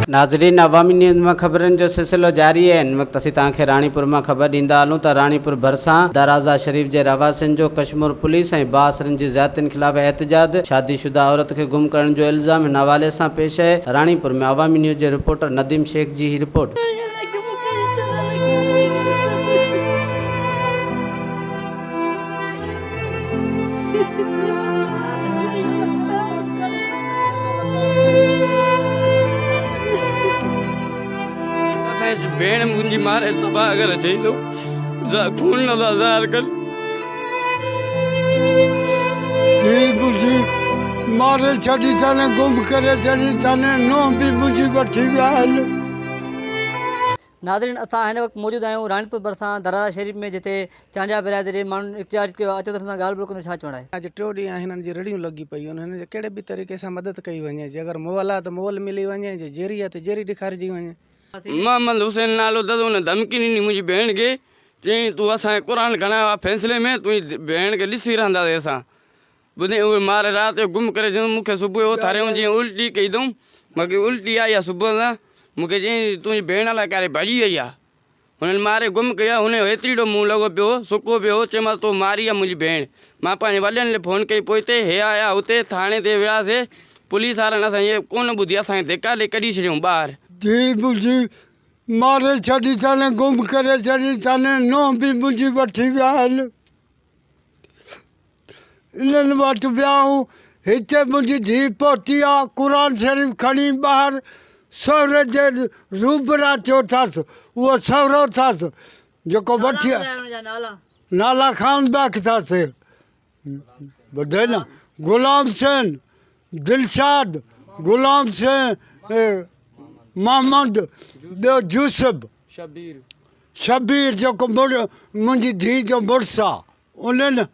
नाज़रीन, अवामी न्यूज़ में खबरन जो सिलसिलो जारी है। इन वक्त असीं तव्हांखे राणीपुर में खबर ॾींदा हलूं त राणीपुर भरिसां दराज़ा शरीफ जे रवासियुनि जो कश्मीर पुलिस ऐं बासरनि जी ज़ातियुनि ख़िलाफ़ एहतजाज। शादीशुदा औरत खे गुम करण जो इल्ज़ाम हिन हवाले सां पेश आहे। राणीपुर में अवामी न्यूज़ जे रिपोर्टर नदीम शेख जी ही रिपोर्ट। भेण मुंहिंजी मारे तबाह करे चई तो खून न ज़ाहिर कर मुझी मारे छड़ी तने गुम करे छड़ी तने नो भी मुझी वठी विया आहिनि। नाज़रीन, असां हिन वक़्तु मौजूदु आहियूं राणीपुर भरिसां दराज़ा शरीफ में, जिते चांडिया बिरादरी माण्हुनि इख़्तिजाज कयो आहे। अचो त सां ॻाल्हि ॿोल कंदो, छा चवणु आहे? अॼु 3 ॾींहं हिननि जी रड़ियूं लॻी पयूं आहिनि। हिन जे कहिड़े बि तरीक़े सां मदद कई वञे। जे अगरि मोल आहे त मोल मिली वञे, जे जेरी आहे त जेरी ॾेखारिजी वञे। मोहम्मद हुसैन नालो ददो हुन धमकी ॾिनी मुंहिंजी भेण खे, चई तूं असांजे क़ुर खणायो आहे फैसले में, तुंहिंजी भेण खे ॾिसी रहंदासीं असां। ॿुधे उहे मारे राति जो गुम करे चयूं मूंखे सुबुह जो उथारियऊं, जीअं उल्टी कई अथऊं। मूंखे उल्टी आई आहे सुबुह सां। मूंखे चई तुंहिंजी भेण लाइ करे भॼी वई आहे। हुननि मारे गुम कया। हुन जो एतिरो मुंहुं लॻो पियो, सुको पियो। चयोमांसि तूं मारी आहे मुंहिंजी भेण। मां पंहिंजे वॾनि लाइ फ़ोन कई, पोइ हिते हे आया, हुते थाणे ते वियासीं। पुलिस वारनि असां इहे कोन ॿुधी, असांखे धिका ॾेई कढी छॾियऊं ॿाहिरि। जी मुझी मारे छड़ी तने गुम करे छड़ी तने नो भी मुझी वठी विया आहिनि। इन्हनि वटि वियाऊं। हिते मुंहिंजी धीउ पहुती आहे, क़ुर शरीफ़ खणी ॿाहिरि सहुरे जे रूबरा थियो अथसि। उहो सहुरो अथसि जेको वठी नाला ख़ान बैक अथसि, ॿुधे न, गुलाम हुसैन, दिलशाद, गुलाम हुसैन, मोहम्मद, ॿियो यूसुफ, शबीर जेको मुंहिंजी धीउ जो मुड़ुसु आहे। उन्हनि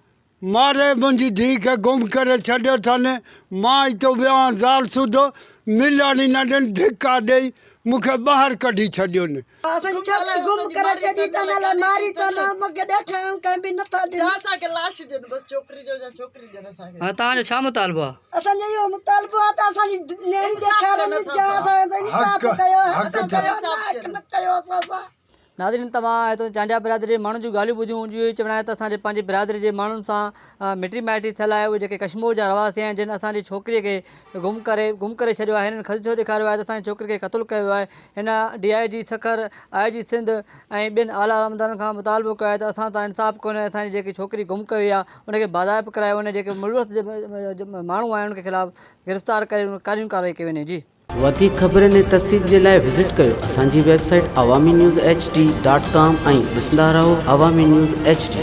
मारे मुंहिंजी धीउ खे गुम करे छॾियो अथनि। मां हिते वियो आहियां ज़ाल सुधो, मिलण ई न ॾियनि, धिका ॾेई मूंखे ॿाहिरि कढी छॾियोनि। असांजी छोकिरी गुम करे छॾी अथनि, मारी अथनि, मूंखे ॾेखारियूं कंहिं बि नथा ॾियनि। असांखे लाश ॾियनि बसि, छोकिरी जो या छोकिरी ॾियनि असांखे। हा, तव्हांजो छा मुतालबो आहे? असांजो इहो मुतालबो आहे त असांजी नेड़ी ॾेखारनि, असांजो इंसाफ़ कयो, हक़ कयो, नाक न कयो असां सां। नाज़रीन, तव्हां हितां चांडिया बिरादरी माण्हुनि जूं ॻाल्हियूं ॿुधियूं। इहो ई चवणु आहे त असांजे पंहिंजी बिरादरी जे माण्हुनि सां मिटी माइटी थियल आहे। उहे जेके कश्मीर जा रवासी आहिनि, जिन असांजी छोकिरीअ खे गुम करे छॾियो आहे। हिननि ख़दशो ॾेखारियो आहे त असांजी छोकिरी खे क़तलु कयो आहे। हिन DIG सखर, IG सिंध ऐं ॿियनि आला आमदारनि खां मुतालबो कयो आहे त असां सां इंसाफ़ कोन्हे। असांजी जेकी छोकिरी गुम कई आहे उनखे बाज़ाइब करायो वञे। जेके मुलवस जे माण्हू आहिनि उनखे ख़िलाफ़ गिरफ़्तार करे कानूनी कार्रवाई कई वञे। जी, वधीक ख़बरनि ऐं तफ़सील जे लाइ विज़िट कयो असांजी वेबसाइट awamiNewsHD.com ऐं ॾिसंदा रहो अवामी न्यूज़ HD।